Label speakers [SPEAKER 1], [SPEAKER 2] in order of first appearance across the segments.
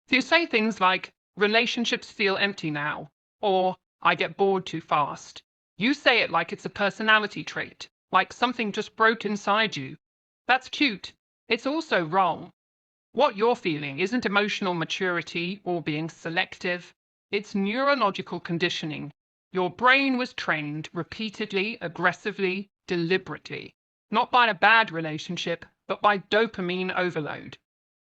[SPEAKER 1] So you say things like, relationships feel empty now, or I get bored too fast. You say it like it's a personality trait, like something just broke inside you. That's cute. It's also wrong. What you're feeling isn't emotional maturity or being selective. It's neurological conditioning. Your brain was trained repeatedly, aggressively, deliberately, not by a bad relationship, but by dopamine overload.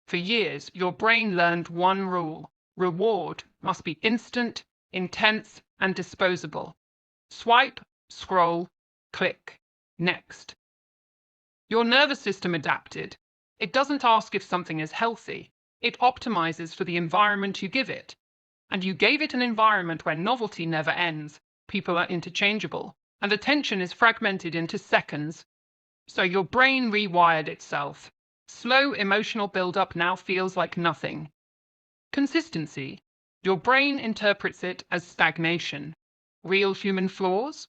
[SPEAKER 1] For years, your brain learned one rule: reward must be instant, intense, and disposable. Swipe, scroll, click, next. Your nervous system adapted. It doesn't ask if something is healthy, it optimizes for the environment you give it. And you gave it an environment where novelty never ends, people are interchangeable, and attention is fragmented into seconds. So your brain rewired itself. Slow emotional buildup now feels like nothing. Consistency. Your brain interprets it as stagnation. Real human flaws?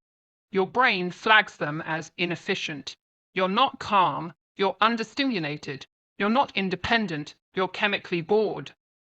[SPEAKER 1] Your brain flags them as inefficient. You're not calm, you're understimulated. You're not independent, you're chemically bored.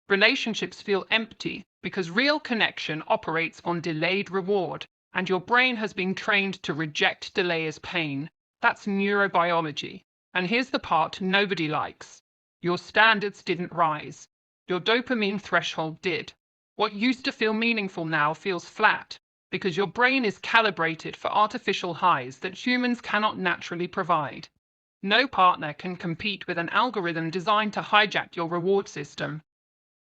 [SPEAKER 1] Relationships feel empty because real connection operates on delayed reward, and your brain has been trained to reject delay as pain. That's neurobiology. And here's the part nobody likes. Your standards didn't rise. Your dopamine threshold did. What used to feel meaningful now feels flat, because your brain is calibrated for artificial highs that humans cannot naturally provide. No partner can compete with an algorithm designed to hijack your reward system.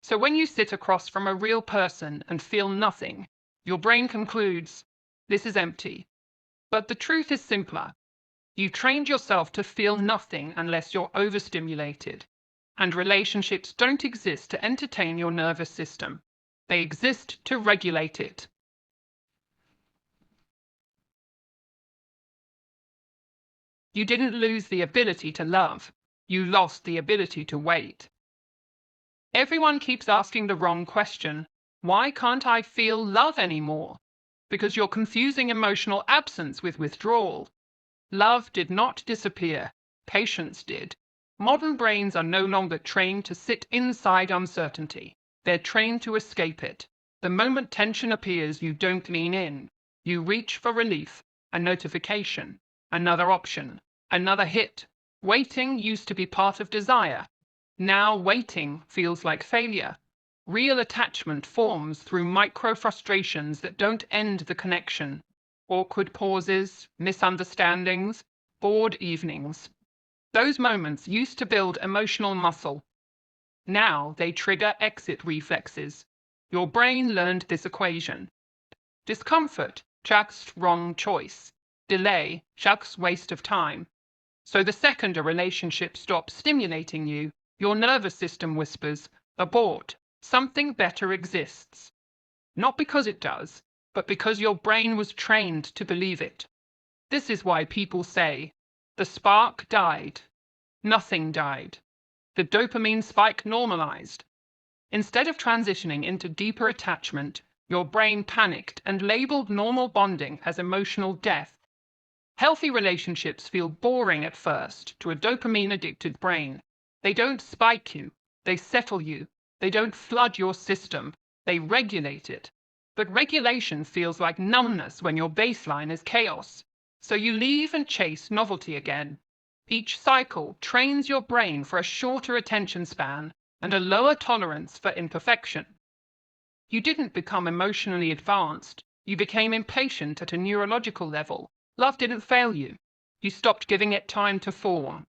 [SPEAKER 1] So when you sit across from a real person and feel nothing, your brain concludes, this is empty. But the truth is simpler. You trained yourself to feel nothing unless you're overstimulated. And relationships don't exist to entertain your nervous system. They exist to regulate it. You didn't lose the ability to love. You lost the ability to wait. Everyone keeps asking the wrong question. Why can't I feel love anymore? Because you're confusing emotional absence with withdrawal. Love did not disappear. Patience did. Modern brains are no longer trained to sit inside uncertainty. They're trained to escape it. The moment tension appears, you don't lean in. You reach for relief, a notification, another option, another hit. Waiting used to be part of desire. Now waiting feels like failure. Real attachment forms through micro frustrations that don't end the connection. Awkward pauses, misunderstandings, bored evenings. Those moments used to build emotional muscle. Now they trigger exit reflexes. Your brain learned this equation. Discomfort tracks wrong choice. Delay tracks waste of time. So the second a relationship stops stimulating you, your nervous system whispers, abort, something better exists. Not because it does, but because your brain was trained to believe it. This is why people say, the spark died. Nothing died. The dopamine spike normalized. Instead of transitioning into deeper attachment, your brain panicked and labeled normal bonding as emotional death. Healthy relationships feel boring at first to a dopamine-addicted brain. They don't spike you, they settle you. They don't flood your system, they regulate it. But regulation feels like numbness when your baseline is chaos. So you leave and chase novelty again. Each cycle trains your brain for a shorter attention span and a lower tolerance for imperfection. You didn't become emotionally advanced, you became impatient at a neurological level. Love didn't fail you. You stopped giving it time to form.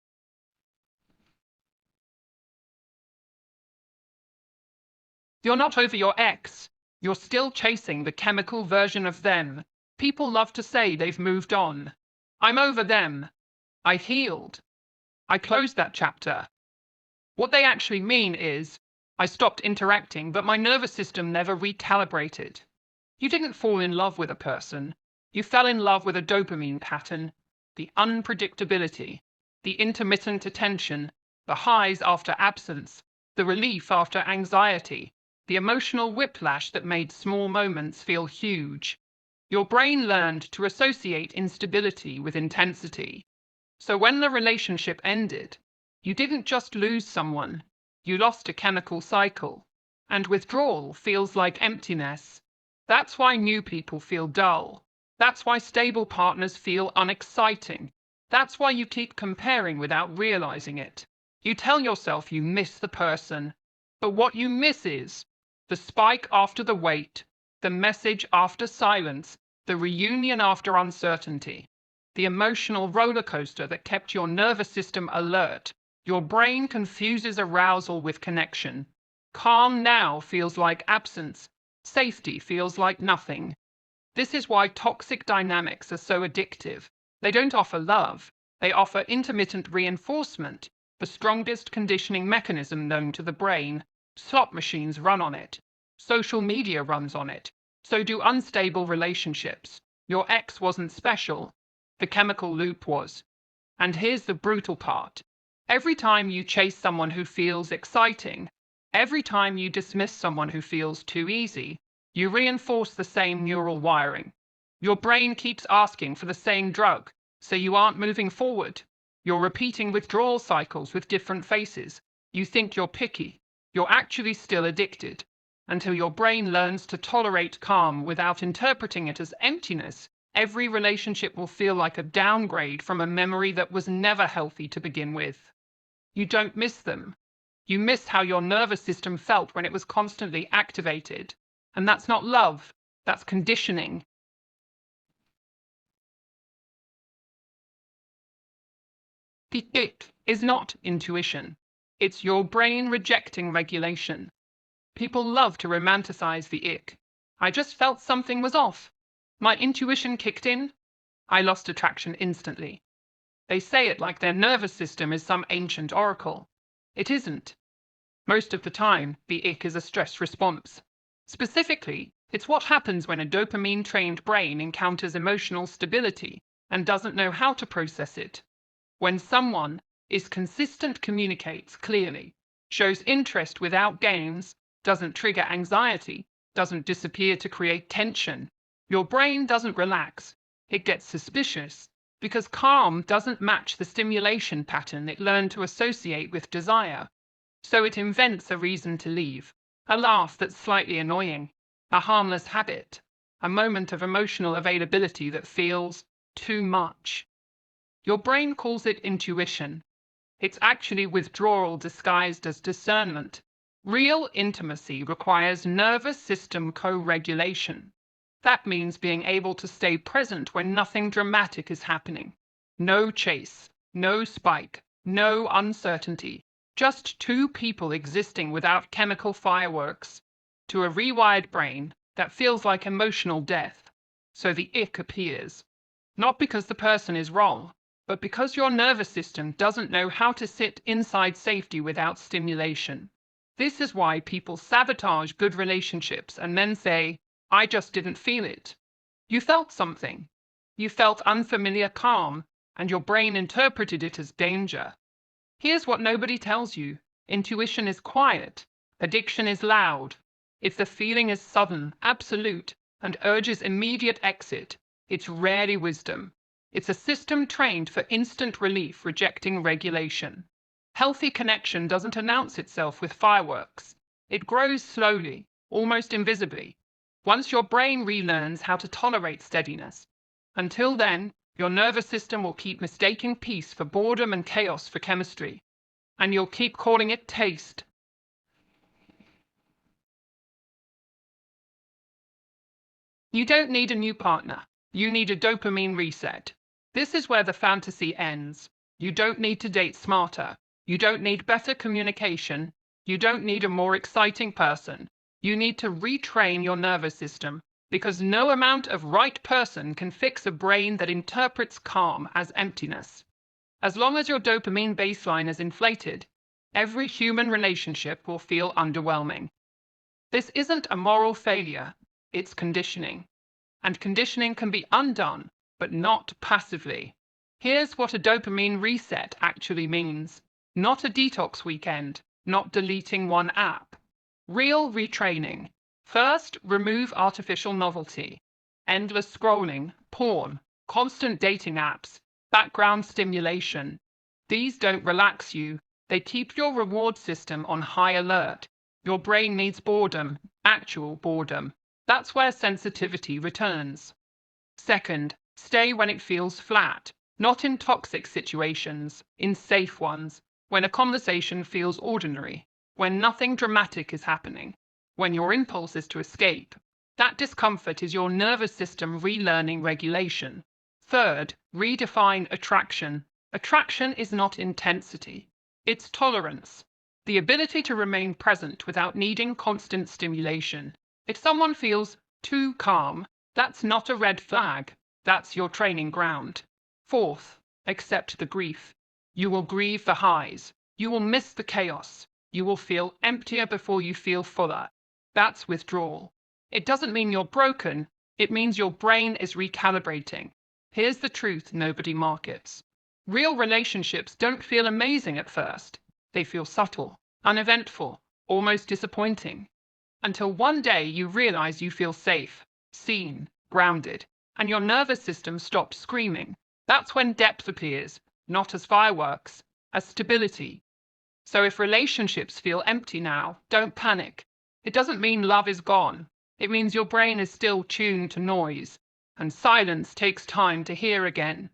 [SPEAKER 1] You're not over your ex. You're still chasing the chemical version of them. People love to say they've moved on. I'm over them. I healed. I closed that chapter. What they actually mean is, I stopped interacting, but my nervous system never recalibrated. You didn't fall in love with a person. You fell in love with a dopamine pattern, the unpredictability, the intermittent attention, the highs after absence, the relief after anxiety, the emotional whiplash that made small moments feel huge. Your brain learned to associate instability with intensity. So when the relationship ended, you didn't just lose someone, you lost a chemical cycle. And withdrawal feels like emptiness. That's why new people feel dull. That's why stable partners feel unexciting. That's why you keep comparing without realizing it. You tell yourself you miss the person, but what you miss is the spike after the wait, the message after silence, the reunion after uncertainty, the emotional roller coaster that kept your nervous system alert. Your brain confuses arousal with connection. Calm now feels like absence. Safety feels like nothing. This is why toxic dynamics are so addictive. They don't offer love, they offer intermittent reinforcement, the strongest conditioning mechanism known to the brain. Slot machines run on it. Social media runs on it. So do unstable relationships. Your ex wasn't special. The chemical loop was. And here's the brutal part. Every time you chase someone who feels exciting, every time you dismiss someone who feels too easy, you reinforce the same neural wiring. Your brain keeps asking for the same drug, so you aren't moving forward. You're repeating withdrawal cycles with different faces. You think you're picky. You're actually still addicted. Until your brain learns to tolerate calm without interpreting it as emptiness, every relationship will feel like a downgrade from a memory that was never healthy to begin with. You don't miss them. You miss how your nervous system felt when it was constantly activated. And that's not love, that's conditioning. The it is not intuition. It's your brain rejecting regulation. People love to romanticize the ick. I just felt something was off. My intuition kicked in. I lost attraction instantly. They say it like their nervous system is some ancient oracle. It isn't. Most of the time, the ick is a stress response. Specifically, it's what happens when a dopamine-trained brain encounters emotional stability and doesn't know how to process it. When someone is consistent, communicates clearly, shows interest without games, doesn't trigger anxiety, doesn't disappear to create tension, your brain doesn't relax. It gets suspicious because calm doesn't match the stimulation pattern it learned to associate with desire. So it invents a reason to leave, a laugh that's slightly annoying, a harmless habit, a moment of emotional availability that feels too much. Your brain calls it intuition. It's actually withdrawal disguised as discernment. Real intimacy requires nervous system co-regulation. That means being able to stay present when nothing dramatic is happening. No chase, no spike, no uncertainty. Just two people existing without chemical fireworks. To a rewired brain, that feels like emotional death. So the ick appears. Not because the person is wrong, but because your nervous system doesn't know how to sit inside safety without stimulation. This is why people sabotage good relationships and then say, I just didn't feel it. You felt something. You felt unfamiliar calm, and your brain interpreted it as danger. Here's what nobody tells you. Intuition is quiet. Addiction is loud. If the feeling is sudden, absolute, and urges immediate exit, it's rarely wisdom. It's a system trained for instant relief, rejecting regulation. Healthy connection doesn't announce itself with fireworks. It grows slowly, almost invisibly, once your brain relearns how to tolerate steadiness. Until then, your nervous system will keep mistaking peace for boredom and chaos for chemistry. And you'll keep calling it taste. You don't need a new partner. You need a dopamine reset. This is where the fantasy ends. You don't need to date smarter. You don't need better communication. You don't need a more exciting person. You need to retrain your nervous system, because no amount of right person can fix a brain that interprets calm as emptiness. As long as your dopamine baseline is inflated, every human relationship will feel underwhelming. This isn't a moral failure, it's conditioning. And conditioning can be undone, but not passively. Here's what a dopamine reset actually means. Not a detox weekend, not deleting one app. Real retraining. First, remove artificial novelty. Endless scrolling, porn, constant dating apps, background stimulation. These don't relax you, they keep your reward system on high alert. Your brain needs boredom, actual boredom. That's where sensitivity returns. Second, stay when it feels flat, not in toxic situations, in safe ones, when a conversation feels ordinary, when nothing dramatic is happening, when your impulse is to escape. That discomfort is your nervous system relearning regulation. Third, redefine attraction. Attraction is not intensity, it's tolerance. The ability to remain present without needing constant stimulation. If someone feels too calm, that's not a red flag, that's your training ground. Fourth, accept the grief. You will grieve the highs, you will miss the chaos, you will feel emptier before you feel fuller. That's withdrawal. It doesn't mean you're broken, it means your brain is recalibrating. Here's the truth nobody markets. Real relationships don't feel amazing at first. They feel subtle, uneventful, almost disappointing. Until one day you realize you feel safe, seen, grounded, and your nervous system stops screaming. That's when depth appears, not as fireworks, as stability. So if relationships feel empty now, don't panic. It doesn't mean love is gone. It means your brain is still tuned to noise, and silence takes time to hear again.